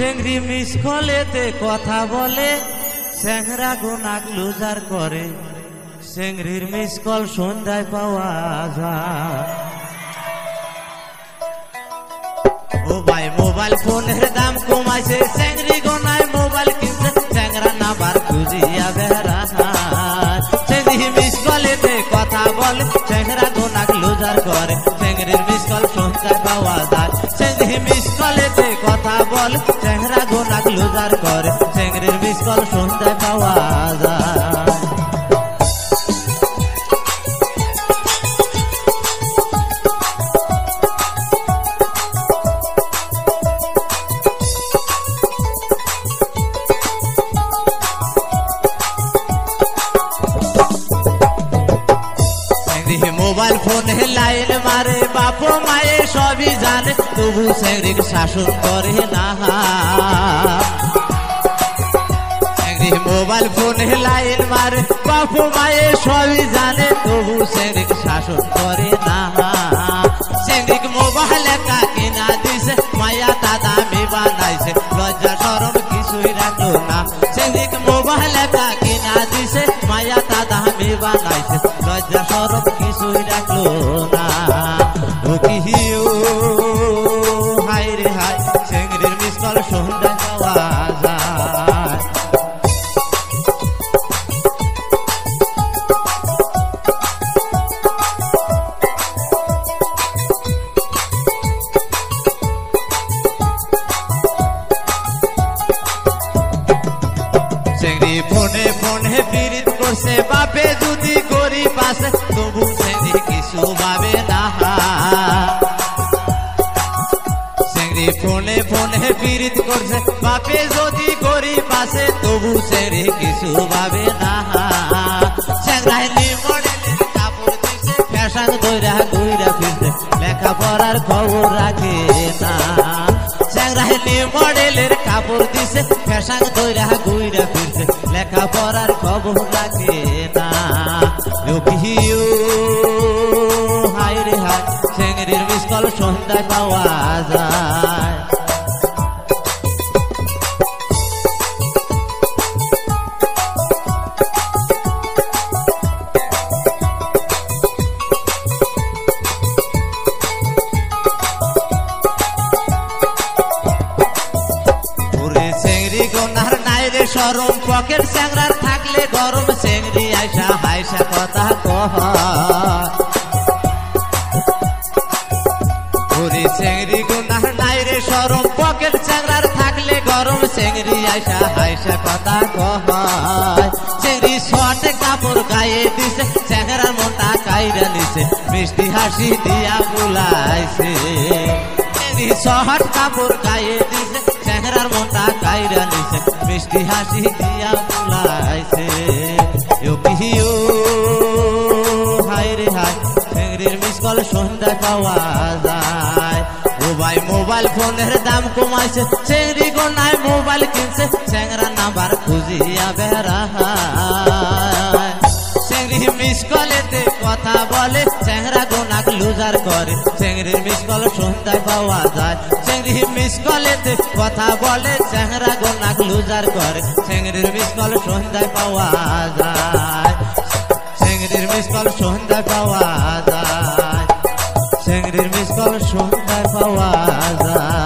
চেংড়ি miss কলেতে কথা বলে চেংড়া গোনাক loser করে চেংড়ির মিস কল সন্ধ্যায় পাওয়া যায়। ও ভাই মোবাইল ফোনের দাম কমাইছে চেংড়ি গোনায় মোবাইল কিনছে চেংড়া নাম্বার খুঁজিয়া বেড়ায়। চেংড়ি মিস কলেতে কথা বলে চেংড়া গোনাক লুজার করে চেংড়ির মিস কল সন্ধ্যায় পাওয়া যায়। চেংড়ি মিস কলেতে কথা বলে চেংড়া গোনাক লুজার করে চেংড়ির মিস কল সন্ধ্যায় পাওয়া যায়। মোবাইল ফোনে লাইন মারে বাপ মায়ে সবই জানে তবু চেংড়ি শাসন করে না। চেংড়ি মোবাইল ফোনে লাইন মারে বাপ মায়ে সবই জানে তবু চেংড়ি শাসন করে না। চেংড়ি মোবাইল একা কিনা দিছে মায়া দাদা মে বানাইছে লজ্জা শরম কিছুই রাখলো না। চেংড়ি মোবাইল একা কিনা দিছে মায়া দাদা মে বানাইছে লজ্জা শরম কিছুই রাখলো না। ও কি হাই রে হাই চেংড়ির মিস কল সন্ধ্যা পাওয়া যায়। চেংড়ি ফোনে ফোনে বিরিত করছে বাপে যদি করি পাশে তবু চেংড়ি কিছু ভাবে না। চেংড়ি ফোনে ফোনে বিরিত করছে বাপে যদি করি পাশে তবু চেংড়ি কিছু ভাবে না। চেংড়ায় মডেলের কাপড় দিছে ফ্যাশন দইরা ঘুইরা ফিরছে লেখাপড়ার খবর রাখে না। চেংড়ায় মডেলের কাপড় দিছে ফ্যাশন দইরা ঘুইরা ফিরছে লেখাপড়ার খবর রাখে না। হাই রে হাই চেংড়ির মিস কল সন্ধ্যায় পাওয়া যায়। চেংড়ি গোনার নাইরে সরম পকেট চেংড়ার থাকলে গরম চেংড়ি আইসা হাইসা কথা কহ। চেংড়ি গোনার নাইরে সরম পকেট চেংড়ার থাকলে গরম চেংড়ি আইসা হাইসা কথা কহ। চেংড়ি শর্টে কাপড় গায়ে দিছে চেংড়ার মনটা কাইরা নিছে মিষ্টি হাসি দিয়া বুলাইছে। চেংড়ি শর্ট কাপড় গায়ে দিছে চেংড়ার মনটা কাইরা নিছে মিষ্টি হাসি দিয়া বুলাইছে। হাই রে হাই চেংড়ির মিস কল সন্ধ্যায় পাওয়া যায়। ও ভাই মোবাইল ফোনের দাম কমাইছে চেংড়ি গোনায় মোবাইল কিনছে চেংড়া নাম্বার খুঁজিয়া বেড়ায়। চেংড়ি মিস কলেতে কথা বলে চেংড়া গোনাক লুজার করে চেংড়ির মিস কল সন্ধ্যায় পাওয়া যায়। চেংড়ি মিস কলেতে কথা বলে চেংড়া গোনাক লুজার করে চেংড়ির মিস কল সন্ধ্যায় পাওয়া যায়। চেংড়ির মিস কল সন্ধ্যায় পাওয়া যায়। চেংড়ির মিস কল সন্ধ্যায় পাওয়া যায়।